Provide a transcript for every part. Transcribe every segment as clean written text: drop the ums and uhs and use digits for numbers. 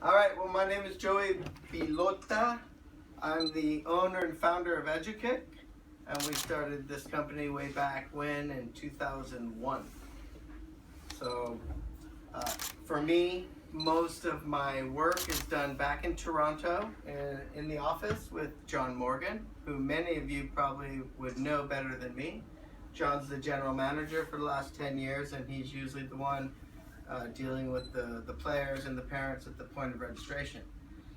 All right, well, my name is Joey Bilotta. I'm the owner and founder of EduKick, and we started this company way back when in 2001. So for me, most of my work is done back in Toronto in the office with John Morgan, who many of you probably would know better than me. John's the general manager for the last 10 years, and he's usually the one dealing with the players and the parents at the point of registration.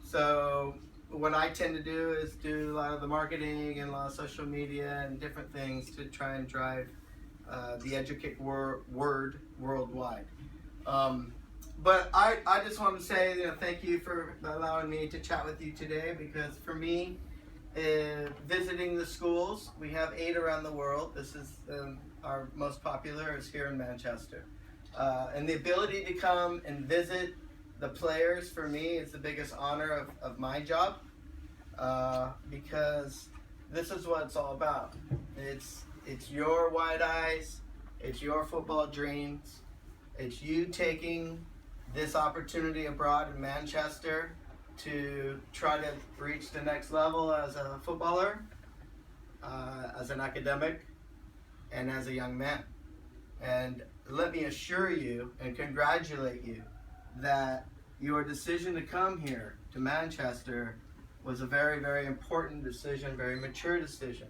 So what I tend to do is do a lot of the marketing and a lot of social media and different things to try and drive the EduKick word worldwide. But I just want to say thank you for allowing me to chat with you today, because for me, visiting the schools, we have 8 around the world. This is our most popular is here in Manchester. And the ability to come and visit the players for me is the biggest honor of my job, because this is what it's all about. It's your wide eyes, it's your football dreams, it's you taking this opportunity abroad in Manchester to try to reach the next level as a footballer, as an academic, and as a young man. And let me assure you and congratulate you that your decision to come here to Manchester was a very, very important decision, very mature decision.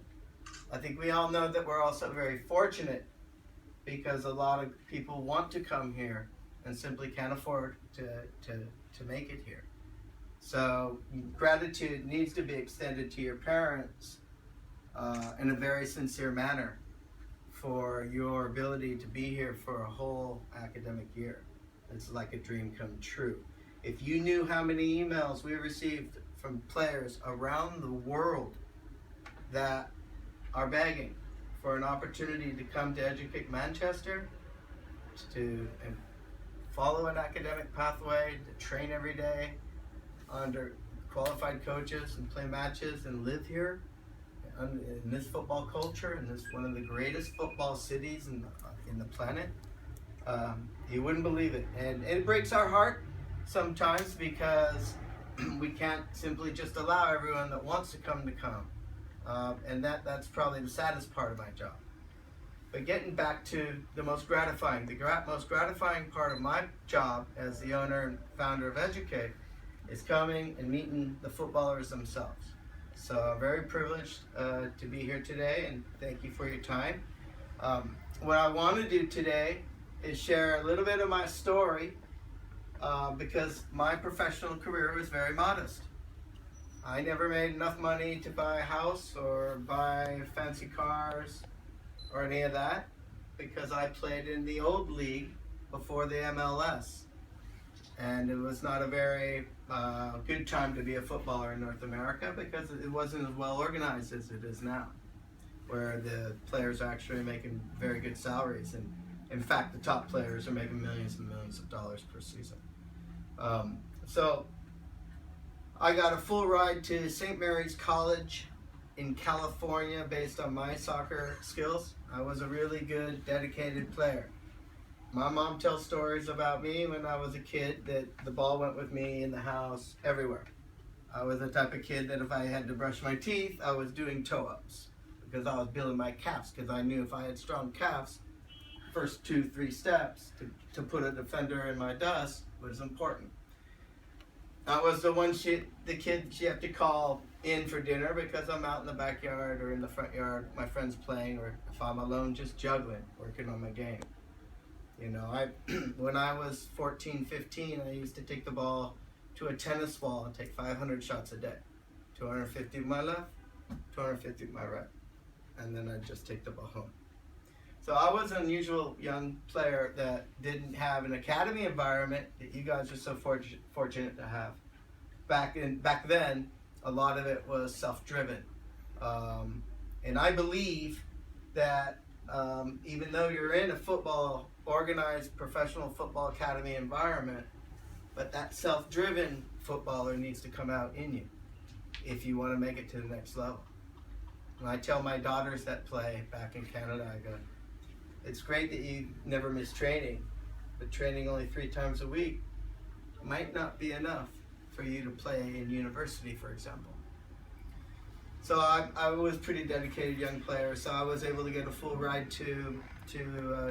I think we all know that we're also very fortunate, because a lot of people want to come here and simply can't afford to make it here. So gratitude needs to be extended to your parents in a very sincere manner for your ability to be here for a whole academic year. It's like a dream come true. If you knew how many emails we received from players around the world that are begging for an opportunity to come to EduKick Manchester, to follow an academic pathway, to train every day under qualified coaches and play matches and live here in this football culture, in this one of the greatest football cities in the planet, you wouldn't believe it. And it breaks our heart sometimes, because we can't simply just allow everyone that wants to come. And that's probably the saddest part of my job. But getting back to the most gratifying part of my job as the owner and founder of EduKick is coming and meeting the footballers themselves. So I'm very privileged to be here today, and thank you for your time. What I want to do today is share a little bit of my story, because my professional career was very modest. I never made enough money to buy a house or buy fancy cars or any of that, because I played in the old league before the MLS. And it was not a very good time to be a footballer in North America, because it wasn't as well organized as it is now, where the players are actually making very good salaries. And in fact, the top players are making millions and millions of dollars per season. So I got a full ride to St. Mary's College in California based on my soccer skills. I was a really good, dedicated player. My mom tells stories about me when I was a kid that the ball went with me in the house everywhere. I was the type of kid that if I had to brush my teeth, I was doing toe-ups, because I was building my calves, because I knew if I had strong calves, first 2-3 steps to put a defender in my dust was important. I was the kid she had to call in for dinner, because I'm out in the backyard or in the front yard, my friends playing, or if I'm alone just juggling, working on my game. When I was 14, 15, I used to take the ball to a tennis ball and take 500 shots a day. 250 with my left, 250 with my right. And then I'd just take the ball home. So I was an unusual young player that didn't have an academy environment that you guys are so fortunate to have. Back then, a lot of it was self-driven. And I believe that even though you're in a organized professional football academy environment, but that self-driven footballer needs to come out in you if you want to make it to the next level. And I tell my daughters that play back in Canada, I go, it's great that you never miss training, but training only 3 times a week might not be enough for you to play in university, for example. So I was a pretty dedicated young player, so I was able to get a full ride to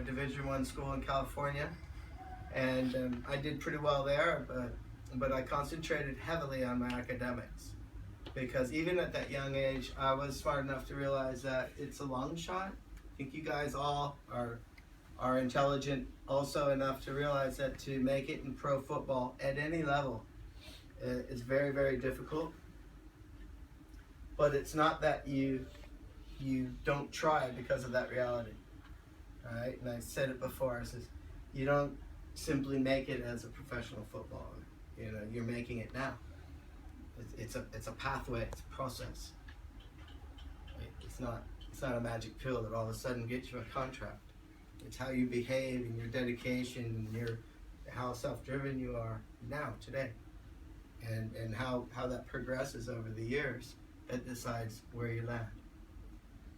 Division I school in California, and I did pretty well there, but I concentrated heavily on my academics, because even at that young age, I was smart enough to realize that it's a long shot. I think you guys all are intelligent also enough to realize that to make it in pro football at any level is very, very difficult. But it's not that you don't try because of that reality. All right, and I said it before. I says you don't simply make it as a professional footballer. You know, you're making it now. It's a pathway. It's a process. It's not a magic pill that all of a sudden gets you a contract. It's how you behave and your dedication and how self-driven you are now, today, and how that progresses over the years. That decides where you land.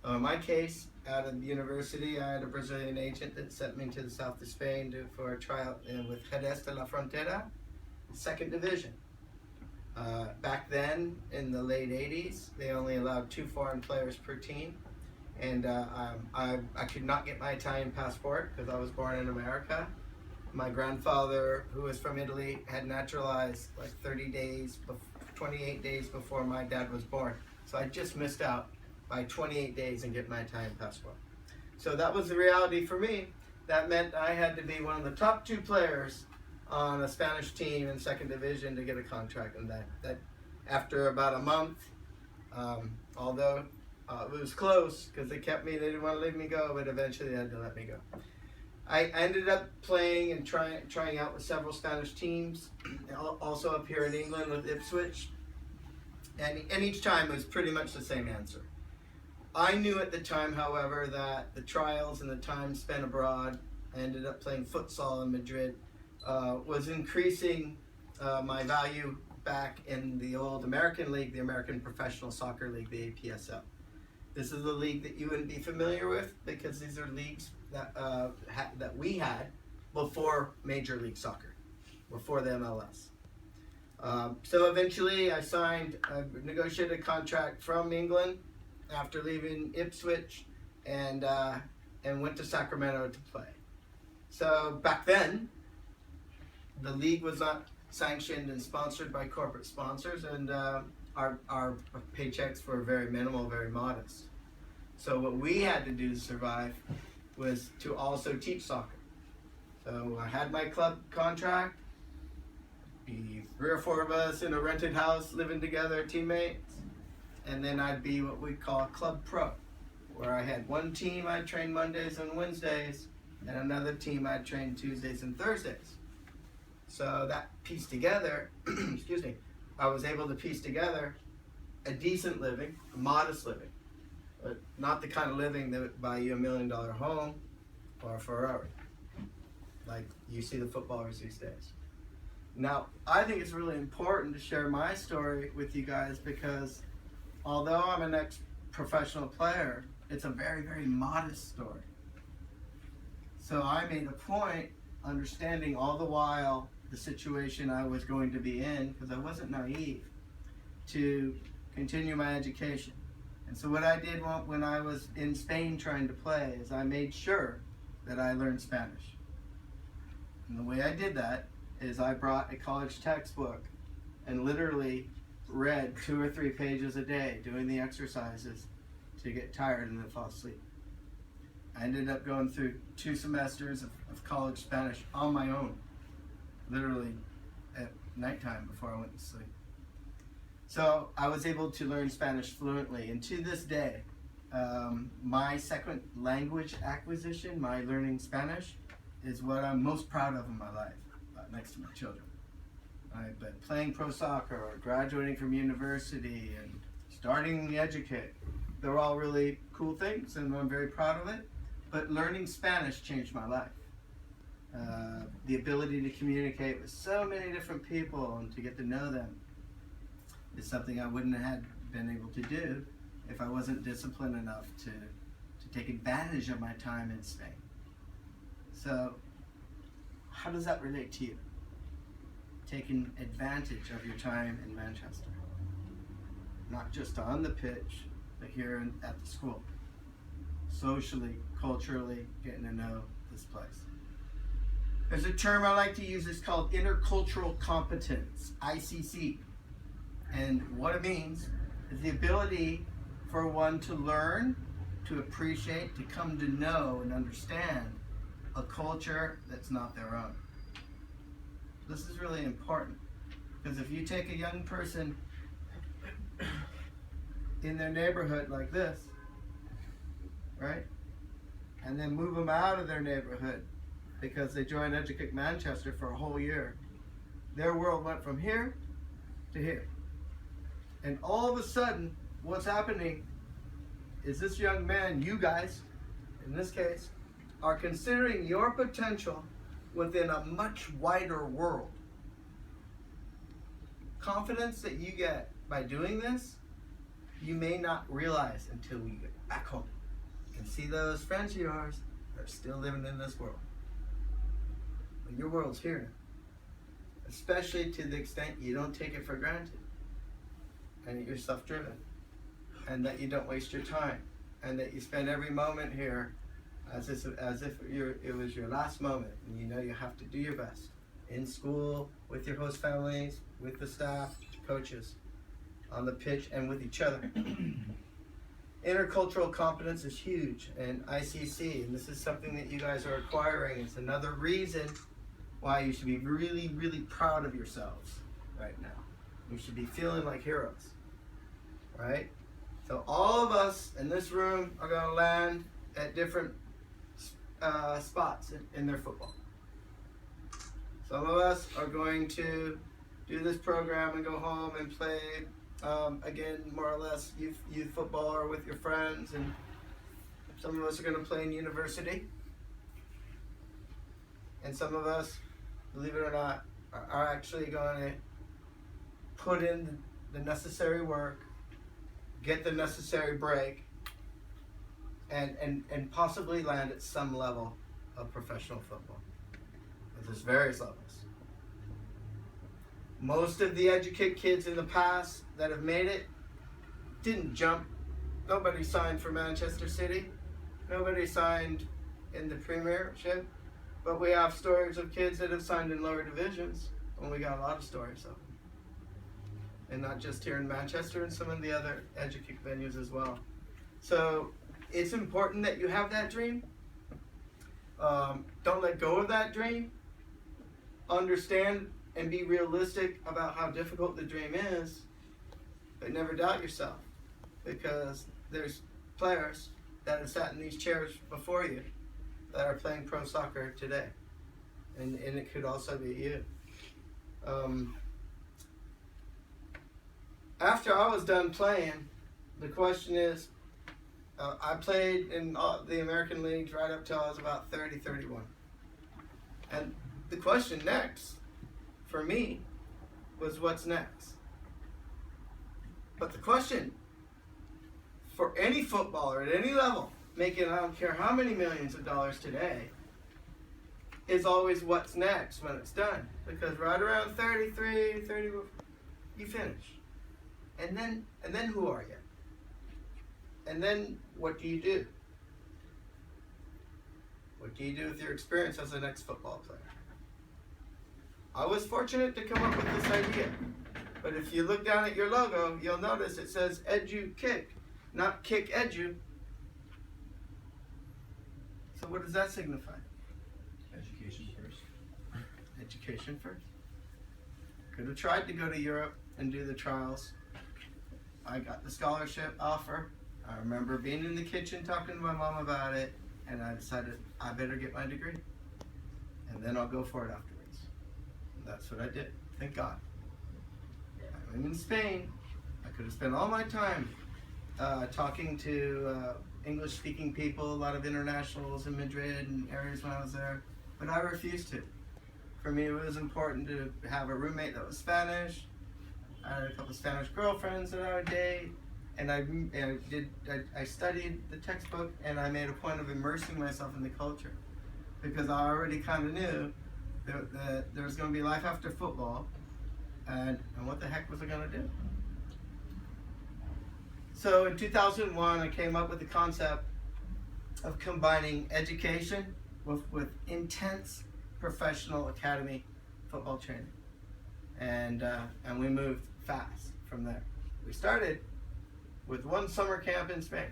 In my case, out of university, I had a Brazilian agent that sent me to the south of Spain for a tryout with Jerez de la Frontera, second division. Back then, in the late 80s, they only allowed 2 foreign players per team. And I could not get my Italian passport because I was born in America. My grandfather, who was from Italy, had naturalized like 28 days before my dad was born. So I just missed out by 28 days and get my Italian passport. So that was the reality for me. That meant I had to be one of the top 2 players on a Spanish team in second division to get a contract. And that after about a month, although it was close because they kept me, they didn't want to leave me go, but eventually they had to let me go. I ended up playing and trying out with several Spanish teams, also up here in England with Ipswich, and each time it was pretty much the same answer. I knew at the time, however, that the trials and the time spent abroad, I ended up playing futsal in Madrid, was increasing my value back in the old American League, the American Professional Soccer League, the APSL. This is a league that you wouldn't be familiar with because these are leagues that we had before Major League Soccer, before the MLS. So eventually I negotiated a contract from England after leaving Ipswich and went to Sacramento to play. So back then, the league was not sanctioned and sponsored by corporate sponsors, and our paychecks were very minimal, very modest. So what we had to do to survive was to also teach soccer. So I had my club contract, be 3 or 4 of us in a rented house living together, teammates, and then I'd be what we call club pro, where I had one team I'd train Mondays and Wednesdays, and another team I'd train Tuesdays and Thursdays. So that pieced together, excuse me, I was able to piece together a decent living, a modest living, but not the kind of living that would buy you $1 million home or a Ferrari, like you see the footballers these days. Now, I think it's really important to share my story with you guys because although I'm an ex-professional player, it's a very, very modest story. So I made a point understanding all the while the situation I was going to be in, because I wasn't naive, to continue my education. And so what I did when I was in Spain trying to play is I made sure that I learned Spanish. And the way I did that is I brought a college textbook and literally read 2 or 3 pages a day doing the exercises to get tired and then fall asleep. I ended up going through 2 semesters of college Spanish on my own, literally at nighttime before I went to sleep. So I was able to learn Spanish fluently, and to this day, my second language acquisition, my learning Spanish, is what I'm most proud of in my life, next to my children. But playing pro soccer or graduating from university and starting EduKick, they're all really cool things and I'm very proud of it. But learning Spanish changed my life. The ability to communicate with so many different people and to get to know them is something I wouldn't have been able to do if I wasn't disciplined enough to take advantage of my time in Spain. So, how does that relate to you? taking advantage of your time in Manchester. Not just on the pitch, but here at the school. Socially, culturally, getting to know this place. There's a term I like to use, it's called Intercultural competence, ICC. And what it means is the ability for one to learn, to appreciate, to come to know and understand a culture that's not their own. This is really important, because if you take a young person in their neighborhood like this, right, and then move them out of their neighborhood because they joined EduKick Manchester for a whole year, their world went from here to here. And all of a sudden, what's happening is this young man, you guys, in this case, are considering your potential within a much wider world. Confidence that you get by doing this, you may not realize until we get back home and see those friends of yours that are still living in this world. But your world's here, especially to the extent you don't take it for granted, and that you're self-driven, and that you don't waste your time, and that you spend every moment here as if it was your last moment, and you know you have to do your best in school, with your host families, with the staff, coaches, on the pitch, and with each other. Intercultural competence is huge, and ICC, and this is something that you guys are acquiring. It's another reason why you should be really, really proud of yourselves right now. You should be feeling like heroes, right? So all of us in this room are going to land at different spots in their football. Some of us are going to do this program and go home and play, again, more or less youth football or with your friends, and some of us are going to play in university. And some of us, believe it or not, are actually going to put in the necessary work, get the necessary break, and possibly land at some level of professional football. There's various levels. Most of the EduKick kids in the past that have made it didn't jump. Nobody signed for Manchester City. Nobody signed in the Premiership. But we have stories of kids that have signed in lower divisions, and we got a lot of stories of them. And not just here in Manchester, and some of the other EduKick venues as well. So it's important that you have that dream. Don't let go of that dream. Understand and be realistic about how difficult the dream is, but never doubt yourself, because there's players that have sat in these chairs before you that are playing pro soccer today, and it could also be you. After I was done playing, the question is, I played in the American leagues right up till I was about 30, 31. And the question next, for me, was what's next? But the question for any footballer at any level, making I don't care how many millions of dollars today, is always what's next when it's done. Because right around 33, 30, you finish. And then who are you? And then what do you do? What do you do with your experience as an ex-football player? I was fortunate to come up with this idea. But if you look down at your logo, you'll notice it says EduKick, not Kick Edu. So what does that signify? Education first. Education first. Could have tried to go to Europe and do the trials. I got the scholarship offer. I remember being in the kitchen talking to my mom about it, and I decided I better get my degree, and then I'll go for it afterwards. And that's what I did. Thank God. I'm in Spain. I could have spent all my time talking to English-speaking people, a lot of internationals in Madrid and areas when I was there, but I refused to. For me, it was important to have a roommate that was Spanish. I had a couple of Spanish girlfriends that I would date, and I studied the textbook, and I made a point of immersing myself in the culture, because I already kind of knew that there was going to be life after football, And what the heck was I going to do? So in 2001, I came up with the concept of combining education with intense professional academy football training. And we moved fast from there. We started with one summer camp in Spain.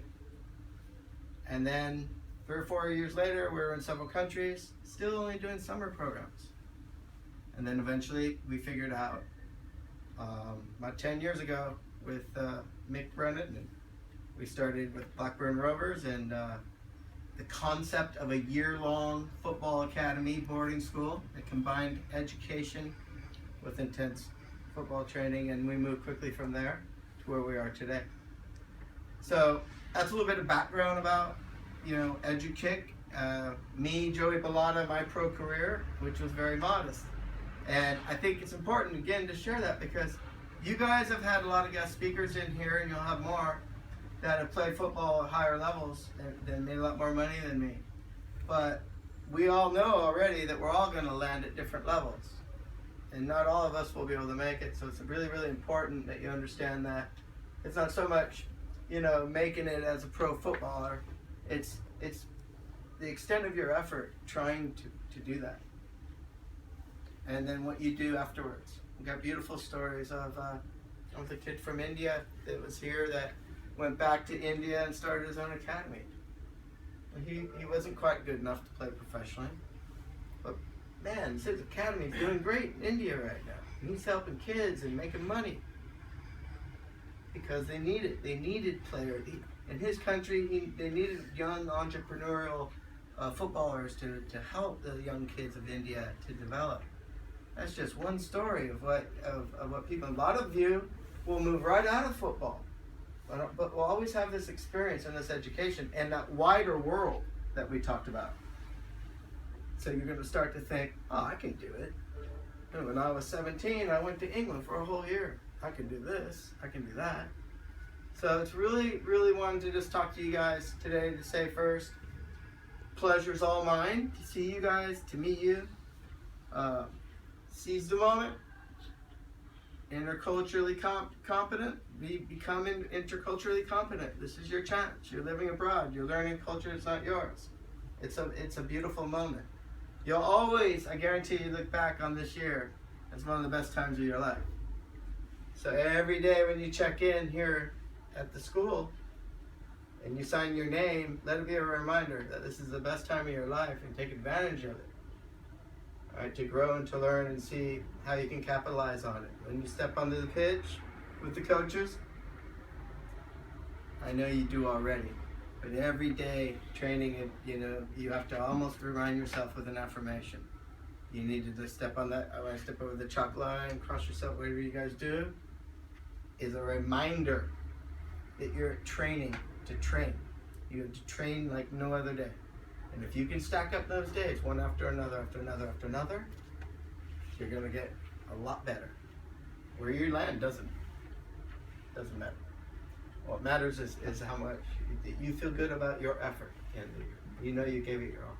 And then 3 or 4 years later, we were in several countries, still only doing summer programs. And then eventually we figured out, about 10 years ago with Mick Brennan, and we started with Blackburn Rovers, and the concept of a year-long football academy boarding school that combined education with intense football training, and we moved quickly from there to where we are today. So that's a little bit of background about, EduKick. Me, Joey Bilotta, my pro career, which was very modest. And I think it's important, again, to share that, because you guys have had a lot of guest speakers in here, and you'll have more that have played football at higher levels and made a lot more money than me. But we all know already that we're all going to land at different levels. And not all of us will be able to make it. So it's really, really important that you understand that it's not so much, making it as a pro footballer. It's the extent of your effort trying to do that. And then what you do afterwards. We got beautiful stories of a kid from India that was here that went back to India and started his own academy. And he wasn't quite good enough to play professionally. But man, his academy is doing great in India right now. And he's helping kids and making money. Because they needed players. In his country, they needed young entrepreneurial footballers to help the young kids of India to develop. That's just one story of what people, a lot of you will move right out of football. But we'll always have this experience and this education and that wider world that we talked about. So you're going to start to think, oh, I can do it. When I was 17, I went to England for a whole year. I can do this, I can do that. So it's really, really wanted to just talk to you guys today to say first, pleasure's all mine to see you guys, to meet you. Seize the moment. Interculturally competent. Become interculturally competent. This is your chance. You're living abroad. You're learning a culture that's not yours. It's a beautiful moment. You'll always, I guarantee you, look back on this year as one of the best times of your life. So every day when you check in here at the school and you sign your name, let it be a reminder that this is the best time of your life and take advantage of it. All right, to grow and to learn and see how you can capitalize on it. When you step onto the pitch with the coaches, I know you do already, but every day training, you have to almost remind yourself with an affirmation. You need to step on that, when I step over the chalk line, cross yourself, whatever you guys do, is a reminder that you're training to train. You have to train like no other day. And if you can stack up those days, one after another, after another, after another, you're going to get a lot better. Where you land doesn't matter. What matters is how much you feel good about your effort. And you know you gave it your all.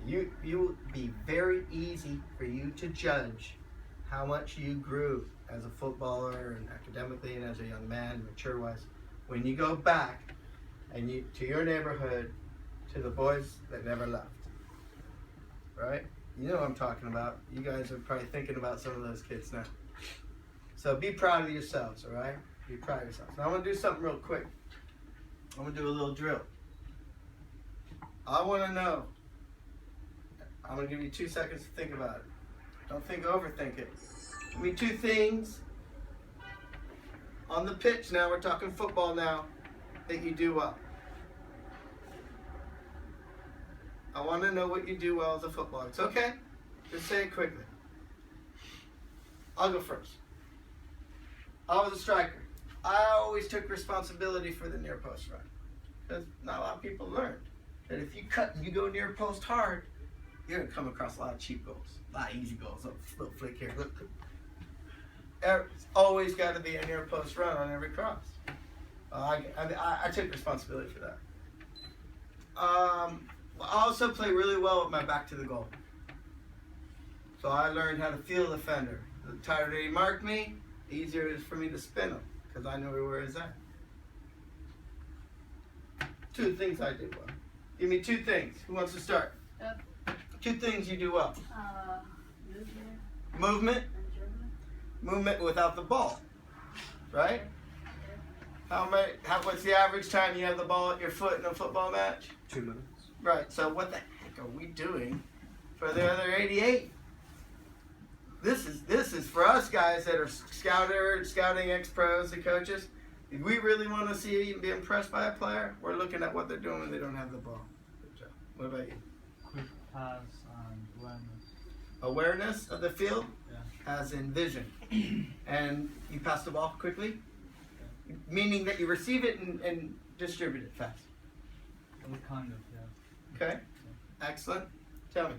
You will be very easy for you to judge how much you grew as a footballer and academically and as a young man, mature-wise, when you go back and to your neighborhood, to the boys that never left, right? You know what I'm talking about. You guys are probably thinking about some of those kids now. So be proud of yourselves, all right? Be proud of yourselves. Now I'm going to do something real quick. I'm going to do a little drill. I want to know. I'm going to give you 2 seconds to think about it. Don't overthink it. Give me 2 things on the pitch now, we're talking football now, that you do well. I want to know what you do well as a footballer. It's okay. Just say it quickly. I'll go first. I was a striker. I always took responsibility for the near post run. Because not a lot of people learned that if you cut and you go near post hard, you're going to come across a lot of cheap goals. A lot of easy goals. A little flick here. Look. It's always got to be a near post run on every cross. I took responsibility for that. I also play really well with my back to the goal. So I learned how to feel the defender. The tighter he marked me, the easier it is for me to spin him, because I know where he's at. 2 things I do well. Give me 2 things. Who wants to start? 2 things you do well. Movement. Movement without the ball, right? What's the average time you have the ball at your foot in a football match? 2 minutes. Right. So what the heck are we doing for the other 88? This is for us guys that are scouting ex-pros and coaches. If we really want to see you be impressed by a player, we're looking at what they're doing when they don't have the ball. Good job. What about you? Quick pass and awareness. Awareness of the field, Yeah. as in vision. And you pass the ball quickly, meaning that you receive it and distribute it fast. Kind of, yeah. Okay? Excellent. Tell me.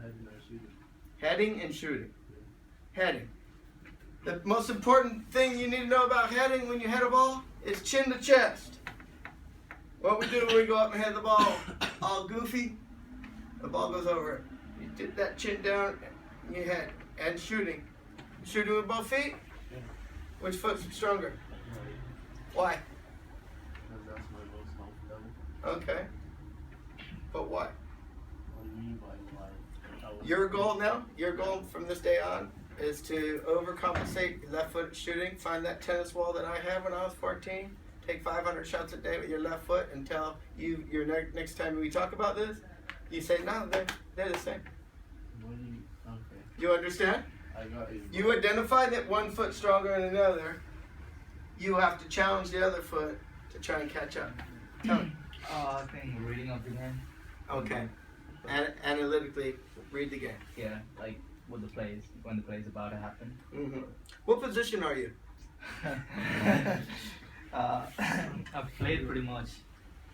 Heading or shooting. Heading and shooting. Heading. The most important thing you need to know about heading when you head a ball is chin to chest. What we do when we go up and head the ball all goofy, the ball goes over it. You dip that chin down and you head. And shooting. Shooting with both feet? Yeah. Which foot's stronger? Why? Because that's my most comfortable. Okay. But why? What do you mean by why? Your goal from this day on is to overcompensate left-footed shooting. Find that tennis wall that I had when I was 14. Take 500 shots a day with your left foot until next time we talk about this, you say, no, they're the same. What do you, okay. You understand? I got you. You identify that one foot's stronger than another. You have to challenge the other foot to try and catch up. Tell me. I think reading of the game. Okay. Analytically, read the game. Yeah, like when the play is about to happen. Mm-hmm. What position are you? I've played pretty much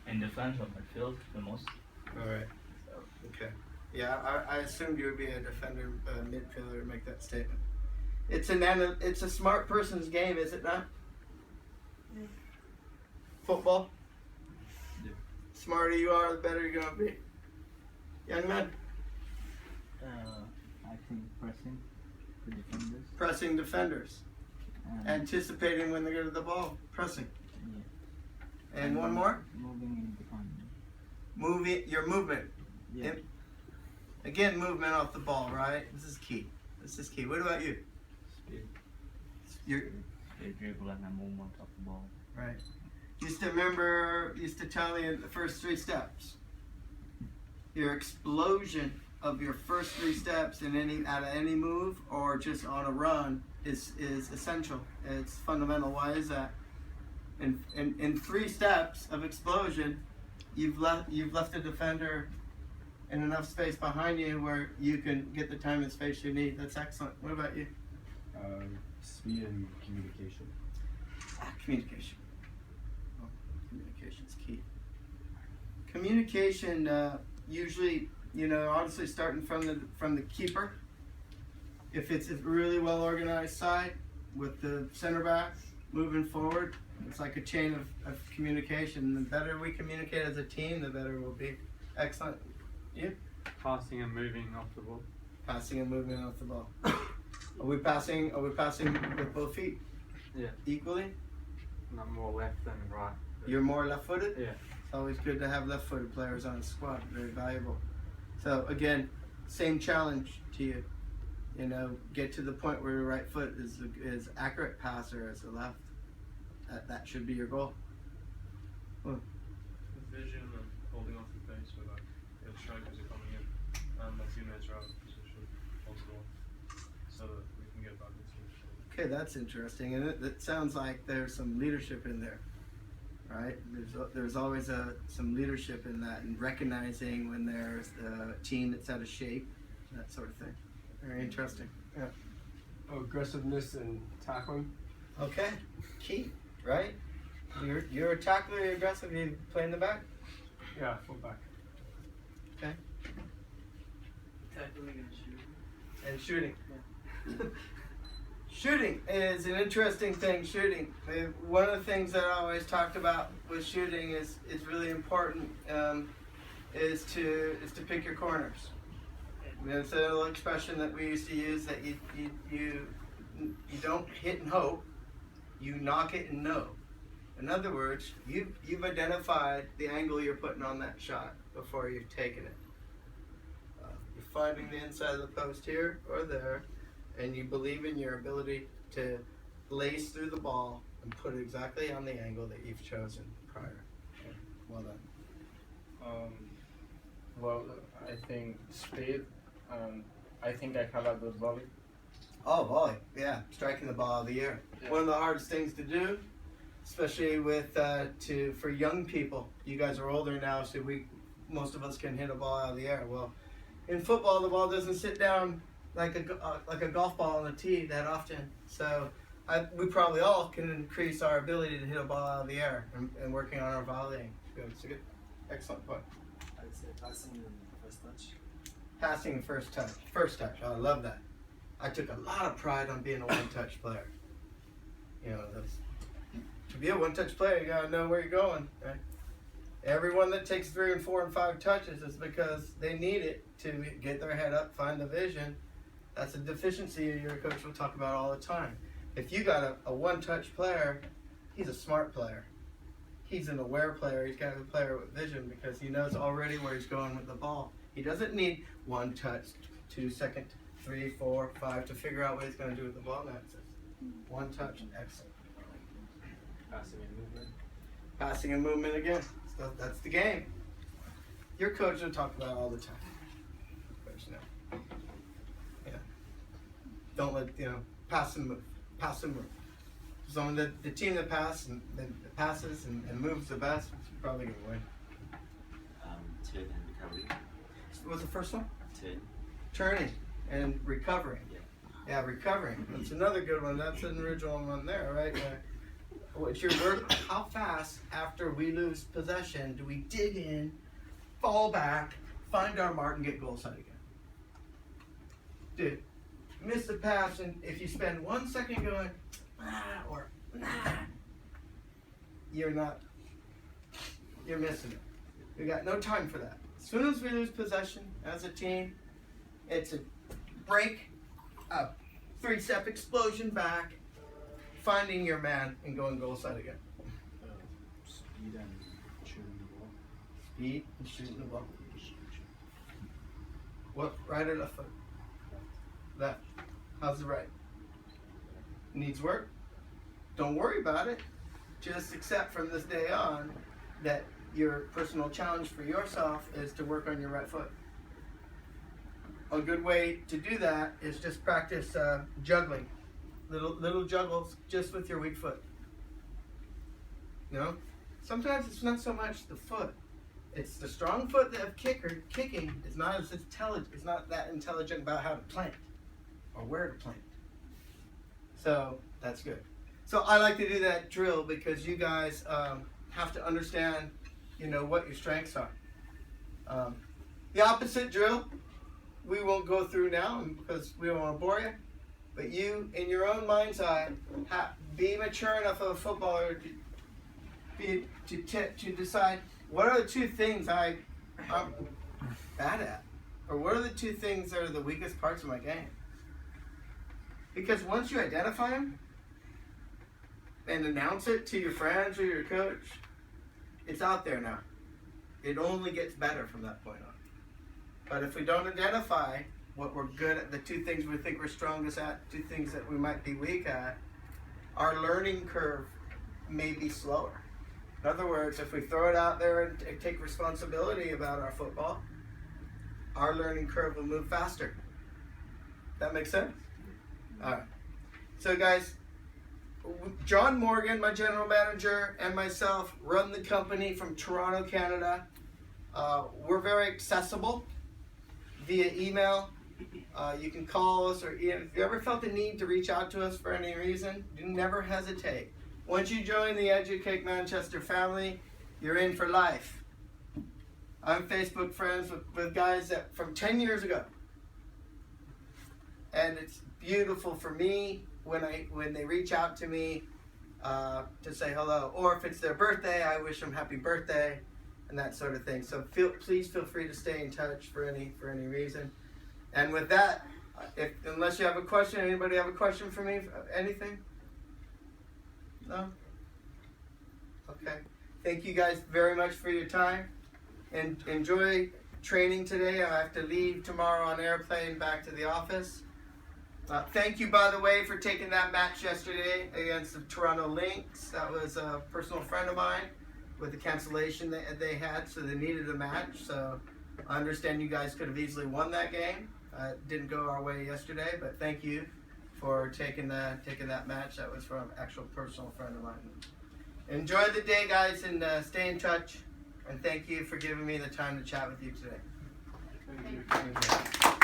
in defense of midfield the most. All right. So, Okay. Yeah, I assumed you would be a defender, midfielder to make that statement. It's a smart person's game, is it not? Yeah. Football. Yeah. Smarter you are, the better you're gonna be. Young man, I think pressing the defenders. pressing defenders, anticipating when they go to the ball, pressing. Yeah. And one more, Moving in behind. your movement. Yeah. Again, movement off the ball, right? This is key. What about you? Speed. You're They dribble and then movement off the ball. right. Used to tell me the first 3 steps. Your explosion of your first 3 steps out of any move or just on a run is essential. It's fundamental. Why is that? In 3 steps of explosion, you've left a defender in enough space behind you where you can get the time and space you need. That's excellent. What about you? Speed and communication. Communication. Oh, communication's key. Communication usually, honestly, starting from the keeper. If it's a really well organized side with the center back moving forward, it's like a chain of communication. The better we communicate as a team, the better we'll be. Excellent. You? Passing and moving off the ball. Passing and moving off the ball. Are we passing with both feet? Yeah. Equally? And I'm more left than right. You're more left-footed? Yeah. It's always good to have left-footed players on the squad. Very valuable. So again, same challenge to you. Get to the point where your right foot is accurate passer as the left. That should be your goal. Vision and holding off the pace where the strikers are coming in and my teammates are out of position possible so that we can get back into it. Okay, that's interesting, and it sounds like there's some leadership in there, right? There's always some leadership in that, and recognizing when there's a team that's out of shape, that sort of thing. Very interesting. Yeah. Aggressiveness and tackling. Okay, key, right? You're a tackler, you're aggressive, you play in the back? Yeah, fullback. Okay. Tackling and And shooting. shooting. Shooting is an interesting thing. Shooting. One of the things that I always talked about with shooting is really important. Is to pick your corners. It's a little expression that we used to use that you don't hit and hope, you knock it and know. In other words, you've identified the angle you're putting on that shot before you've taken it. You're finding the inside of the post here or there, and you believe in your ability to lace through the ball and put it exactly on the angle that you've chosen prior. Okay. Well done. Well, I think speed. I think I have a good volley. Oh, volley. Yeah, striking the ball out of the air. Yeah. One of the hardest things to do, especially with for young people. You guys are older now, so most of us can hit a ball out of the air. Well, in football, the ball doesn't sit down like a golf ball on a tee that often. So we probably all can increase our ability to hit a ball out of the air and working on our volleying. Good. It's a good, excellent point. I'd say passing and first touch. Passing and first touch. First touch. Oh, I love that. I took a lot of pride on being a one-touch player. You know, to be a one-touch player, you gotta know where you're going. Right? Everyone that takes 3 and 4 and 5 touches is because they need it to get their head up, find the vision. That's a deficiency your coach will talk about all the time. If you got a one-touch player, he's a smart player. He's an aware player. He's got a player with vision because he knows already where he's going with the ball. He doesn't need 1 touch, 2 second, 3, 4, 5 to figure out what he's going to do with the ball. That's 1 touch, excellent. Passing and movement. Passing and movement again. So that's the game. Your coach will talk about it all the time. Coach, no. Yeah. Don't let pass and move. Pass and move. So the team that passes and moves the best is probably gonna win. Turn and recovery. What was the first one? Turn. Turning and recovering. Yeah. Yeah, recovering. That's another good one. That's an original one there, right? What's your work? How fast after we lose possession do we dig in, fall back, find our mark, and get goal side again? Dude, miss the pass, and if you spend 1 second going, or you're missing it. We got no time for that. As soon as we lose possession as a team, it's a break, a 3-step explosion back, finding your man and going goal side again. Speed and shooting the ball. Speed and shooting the ball. What, right or left foot? Left. How's the right? Needs work? Don't worry about it. Just accept from this day on that your personal challenge for yourself is to work on your right foot. A good way to do that is just practice juggling. Little juggles just with your weak foot. You know? Sometimes it's not so much the foot. It's the strong foot that kicking is not as intelligent. It's not that intelligent about how to plant or where to plant. So that's good. So I like to do that drill because you guys have to understand, what your strengths are. The opposite drill, we won't go through now because we don't want to bore you. But you, in your own mind's eye, be mature enough of a footballer to decide what are the 2 things I'm bad at, or what are the 2 things that are the weakest parts of my game. Because once you identify them and announce it to your friends or your coach, it's out there now. It only gets better from that point on. But if we don't identify what we're good at, the 2 things we think we're strongest at, 2 things that we might be weak at, our learning curve may be slower. In other words, if we throw it out there and take responsibility about our football, our learning curve will move faster. That makes sense? All right. So guys, John Morgan, my general manager, and myself run the company from Toronto, Canada. We're very accessible via email. You can call us, or if you ever felt the need to reach out to us for any reason, do never hesitate. Once you join the EduKick Manchester family, you're in for life. I'm Facebook friends with guys that from 10 years ago. And it's beautiful for me when they reach out to me to say hello. Or if it's their birthday, I wish them happy birthday and that sort of thing. So please feel free to stay in touch for any reason. And with that, unless you have a question, anybody have a question for me? Anything? No? Okay. Thank you guys very much for your time. And enjoy training today. I have to leave tomorrow on airplane back to the office. Thank you, by the way, for taking that match yesterday against the Toronto Lynx. That was a personal friend of mine with the cancellation that they had, so they needed a match. So I understand you guys could have easily won that game. It didn't go our way yesterday, but thank you for taking that match. That was from an actual personal friend of mine. Enjoy the day, guys, and stay in touch. And thank you for giving me the time to chat with you today. Thank you.